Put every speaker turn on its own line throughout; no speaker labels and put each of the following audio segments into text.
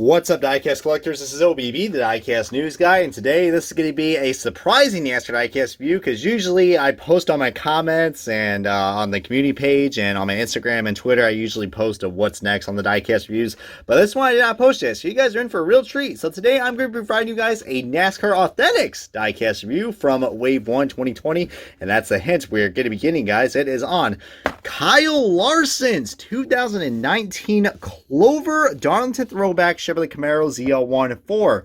What's up, diecast collectors? This is OBB, the diecast news guy, and today this is going to be a surprising NASCAR diecast review because usually I post on my comments and on the community page and on my Instagram and Twitter. I usually post of what's next on the diecast reviews, but this one I did not post yet, so you guys are in for a real treat. So today I'm going to be providing you guys a NASCAR Authentics diecast review from Wave 1 2020, and that's a hint we're going to be getting, guys. It is on Kyle Larson's 2019 Clover Darlington Throwback Chevrolet Camaro ZL1 for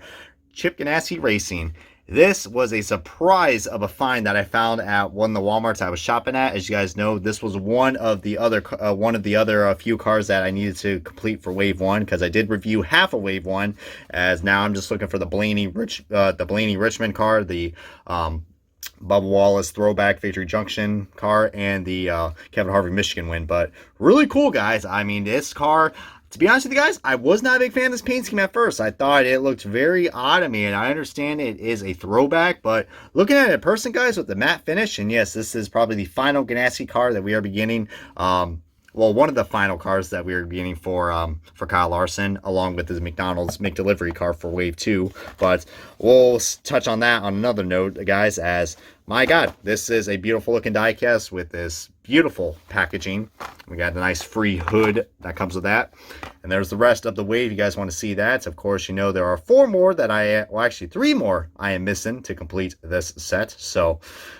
Chip Ganassi Racing. This was a surprise of a find that I found at one of the Walmarts I was shopping at. As you guys know, this was one of the other few cars that I needed to complete for Wave 1 because I did review half of Wave 1. As now I'm just looking for the Blaney Richmond car, the Bubba Wallace Throwback Victory Junction car, and the Kevin Harvick Michigan win. But really cool, guys. I mean, this car, to be honest with you guys, I was not a big fan of this paint scheme at first. I thought it looked very odd to me, and I understand it is a throwback, but looking at it in person, guys, with the matte finish, and yes, this is probably the final Ganassi car that we are beginning. Well, one of the final cars that we are beginning for Kyle Larson, along with his McDonald's McDelivery car for Wave 2. But we'll touch on that on another note, guys, as, my God, this is a beautiful looking diecast with this beautiful packaging. We got a nice free hood that comes with that. And there's the rest of the wave. You guys want to see that. Of course, you know there are three more I am missing to complete this set. So,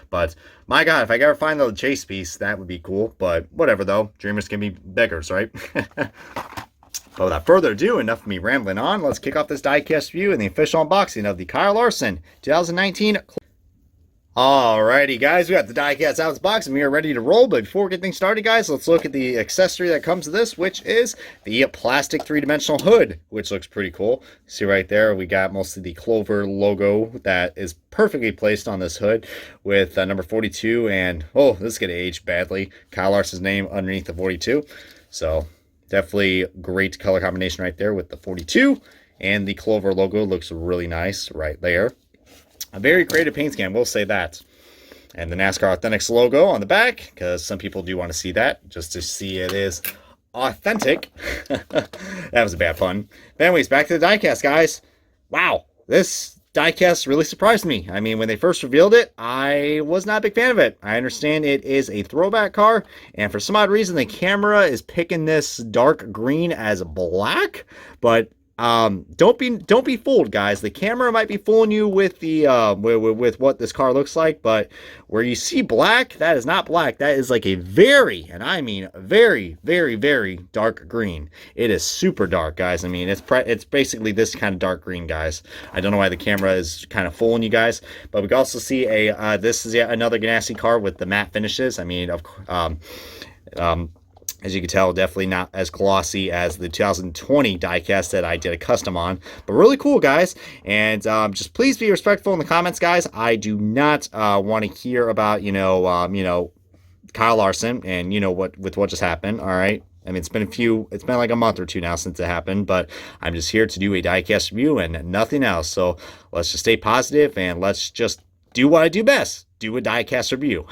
but my God, if I ever find the chase piece, that would be cool. But whatever, though. Dreamers can be beggars, right? But without further ado, enough of me rambling on. Let's kick off this diecast review and the official unboxing of the Kyle Larson 2019. Alrighty, guys, we got the diecast out of the box and we are ready to roll. But before we get things started, guys, let's look at the accessory that comes with this, which is the plastic three-dimensional hood, which looks pretty cool. See right there, we got mostly the Clover logo that is perfectly placed on this hood with number 42. And, oh, this is going to age badly. Kyle Larson's name underneath the 42. So, definitely great color combination right there with the 42. And the Clover logo looks really nice right there. A very creative paint scheme, we'll say that. And the NASCAR Authentics logo on the back, because some people do want to see that, just to see it is authentic. That was a bad pun. But anyways, back to the diecast, guys. Wow, this diecast really surprised me. I mean, when they first revealed it, I was not a big fan of it. I understand it is a throwback car, and for some odd reason, the camera is picking this dark green as black, but don't be fooled, guys. The camera might be fooling you with the with what this car looks like, but where you see black, that is not black. That is like a very, and I mean very, very, very dark green. It is super dark, guys. I mean, it's basically this kind of dark green, guys. I don't know why the camera is kind of fooling you guys, but we can also see a this is yet another Ganassi car with the matte finishes. I mean, as you can tell, definitely not as glossy as the 2020 diecast that I did a custom on, but really cool, guys. And just please be respectful in the comments, guys. I do not want to hear about Kyle Larson and what just happened. All right. I mean, it's been like a month or two now since it happened, but I'm just here to do a diecast review and nothing else. So let's just stay positive and let's just do what I do best. Do a diecast review.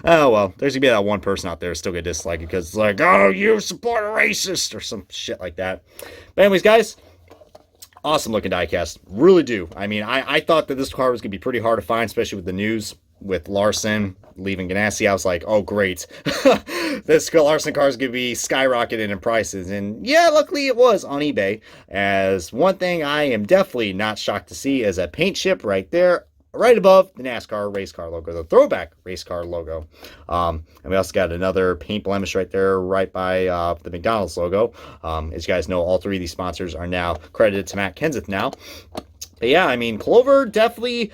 Oh, well, there's going to be that one person out there who's still going to dislike it because it's like, oh, you support a racist or some shit like that. But anyways, guys, awesome looking diecast. Really do. I mean, I thought that this car was going to be pretty hard to find, especially with the news with Larson leaving Ganassi. I was like, oh, great. This Larson car is going to be skyrocketing in prices. And yeah, luckily it was on eBay. As one thing I am definitely not shocked to see is a paint chip right there, right above the NASCAR race car logo, the throwback race car logo. And we also got another paint blemish right there, right by the McDonald's logo. As you guys know, all three of these sponsors are now credited to Matt Kenseth now. But yeah, I mean, Clover definitely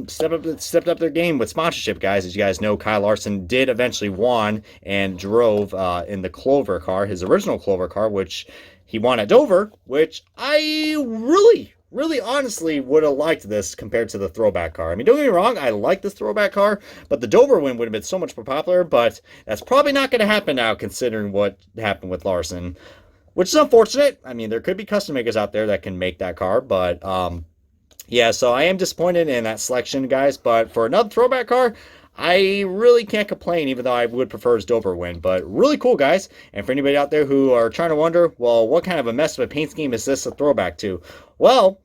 stepped up their game with sponsorship, guys. As you guys know, Kyle Larson did eventually won and drove in the Clover car, his original Clover car, which he won at Dover, which I really honestly would have liked this compared to the throwback car. I mean, don't get me wrong, I like this throwback car, but the Dover win would have been so much more popular, but that's probably not going to happen now considering what happened with Larson, which is unfortunate. I mean, there could be custom makers out there that can make that car, but yeah, so I am disappointed in that selection, guys, but for another throwback car, I really can't complain, even though I would prefer his Dober win. But really cool, guys. And for anybody out there who are trying to wonder, well, what kind of a mess of a paint scheme is this a throwback to? Well,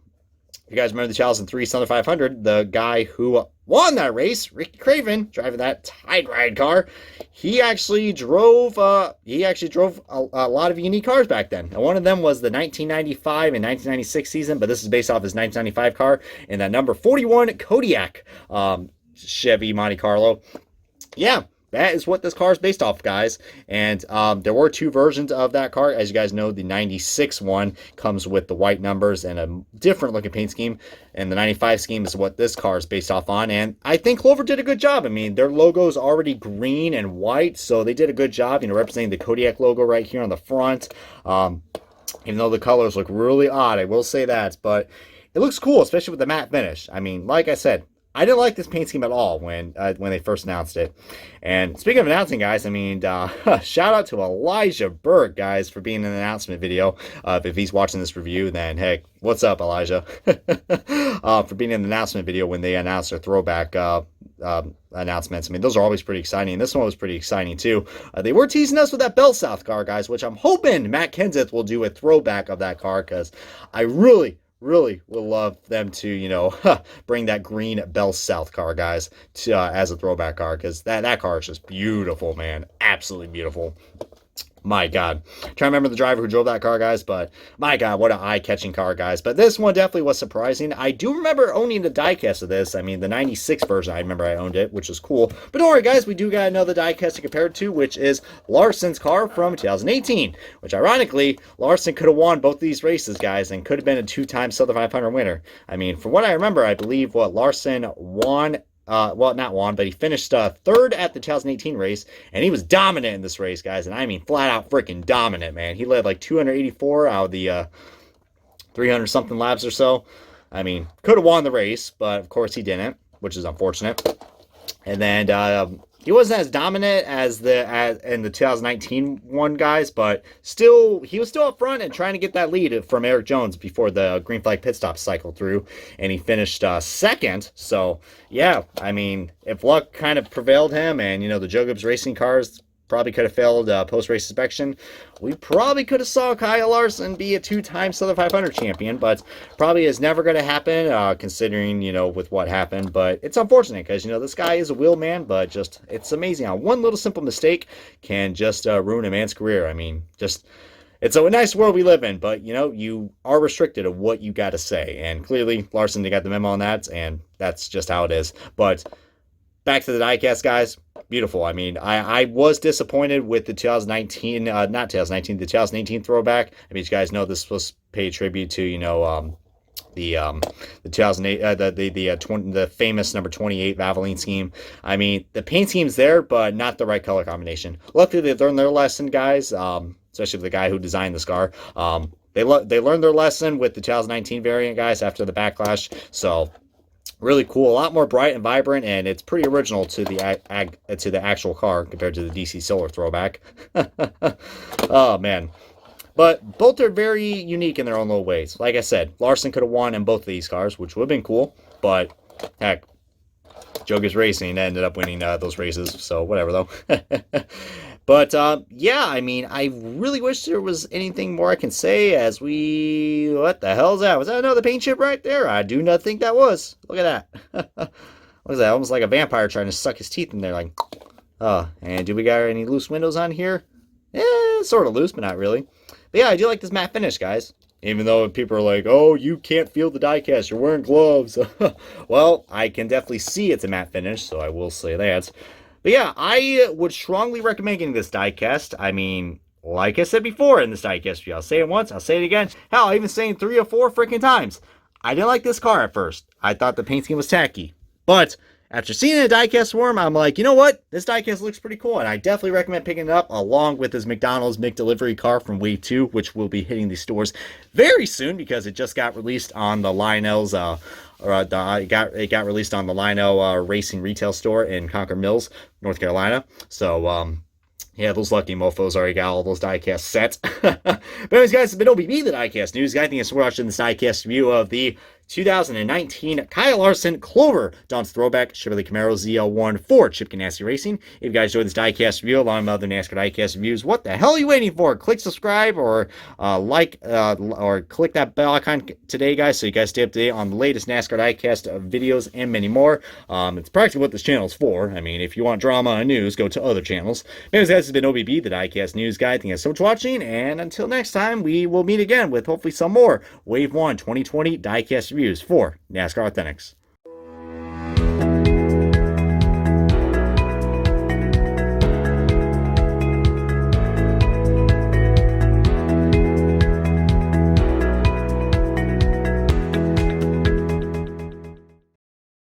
if you guys remember the 2003 Southern 500, the guy who won that race, Ricky Craven, driving that Tide Ride car, he actually drove a lot of unique cars back then. And one of them was the 1995 and 1996 season, but this is based off his 1995 car and that number 41 Kodiak Chevy Monte Carlo. Yeah, that is what this car is based off, guys. And there were two versions of that car. As you guys know, the 96 one comes with the white numbers and a different looking paint scheme. And the 95 scheme is what this car is based off on. And I think Clover did a good job. I mean, their logo is already green and white, so they did a good job, representing the Kodiak logo right here on the front. Even though the colors look really odd, I will say that. But it looks cool, especially with the matte finish. I mean, like I said, I didn't like this paint scheme at all when they first announced it. And speaking of announcing, guys, I mean, shout out to Elijah Berg, guys, for being in an announcement video. If he's watching this review, then hey, what's up, Elijah? For being in the announcement video when they announced their throwback announcements. I mean, those are always pretty exciting. This one was pretty exciting too. They were teasing us with that Bell South car, guys, which I'm hoping Matt Kenseth will do a throwback of that car, because I really would love them to, bring that green Bell South car, guys, to, as a throwback car, because that car is just beautiful, man. Absolutely beautiful. My God. Trying to remember the driver who drove that car, guys, but my God, what an eye-catching car, guys. But this one definitely was surprising. I do remember owning the diecast of this. I mean, the 96 version, I remember I owned it, which was cool. But don't worry, guys, we do got another diecast to compare it to, which is Larson's car from 2018, which ironically, Larson could have won both these races, guys, and could have been a two-time Southern 500 winner. I mean, from what I remember, I believe Larson won. Well, not won, but he finished third at the 2018 race, and he was dominant in this race, guys, and I mean flat out freaking dominant, man. He led like 284 out of the 300-something laps or so. I mean, could have won the race, but of course he didn't, which is unfortunate. And then he wasn't as dominant as in the 2019 one, guys, but still, he was still up front and trying to get that lead from Eric Jones before the green flag pit stop cycled through, and he finished second. So, yeah, I mean, if luck kind of prevailed him, and, the Joe Gibbs Racing cars probably could have failed post-race inspection, we probably could have saw Kyle Larson be a two-time Southern 500 champion, but probably is never going to happen, considering, with what happened. But it's unfortunate, because, this guy is a wheel man, but just, it's amazing how one little simple mistake can just ruin a man's career. I mean, just, it's a nice world we live in, but, you are restricted of what you got to say, and clearly Larson, they got the memo on that, and that's just how it is. But back to the diecast, guys. Beautiful. I mean, I was disappointed with the 2019, not 2019, the 2018 throwback. I mean, you guys know this was paid tribute to, the 2008, the famous number 28 Valvoline scheme. I mean, the paint scheme's there, but not the right color combination. Luckily, they learned their lesson, guys, especially the guy who designed this car. They learned their lesson with the 2019 variant, guys, after the backlash. So, really cool, a lot more bright and vibrant, and it's pretty original to the actual car compared to the DC Solar throwback. Oh man, but both are very unique in their own little ways. Like I said, Larson could have won in both of these cars, which would have been cool, but heck, Joe Gibbs Racing ended up winning those races, so whatever though. But, yeah, I mean, I really wish there was anything more I can say as we... What the hell is that? Was that another paint chip right there? I do not think that was. Look at that. What is that? Almost like a vampire trying to suck his teeth in there, like... and do we got any loose windows on here? Sort of loose, but not really. But yeah, I do like this matte finish, guys. Even though people are like, oh, you can't feel the diecast, you're wearing gloves. Well, I can definitely see it's a matte finish, so I will say that. But yeah, I would strongly recommend getting this diecast. I mean, like I said before in this diecast video, I'll say it once, I'll say it again. Hell, I even say it 3 or 4 freaking times. I didn't like this car at first. I thought the paint scheme was tacky. But after seeing a diecast form, I'm like, you know what? This diecast looks pretty cool, and I definitely recommend picking it up along with this McDonald's McDelivery car from Wave 2, which will be hitting the stores very soon because it just got released on the Lionel's it got released on the Lionel Racing retail store in Concord Mills, North Carolina. So, yeah, those lucky mofos already got all those diecast sets. But anyways, guys, it's been OBB, the diecast news guy. Thanks for watching this diecast review of the 2019 Kyle Larson Clover Throwback Chevrolet Camaro ZL1 for Chip Ganassi Racing. If you guys enjoyed this diecast review along with other NASCAR diecast reviews, what the hell are you waiting for? Click subscribe or or click that bell icon today, guys, so you guys stay up to date on the latest NASCAR diecast videos and many more. It's practically what this channel is for. I mean, if you want drama and news, go to other channels. Anyways, guys, this has been OBB, the diecast news guy. Thank you guys so much for watching, and until next time, we will meet again with hopefully some more Wave 1 2020 diecast reviews for NASCAR Authentics.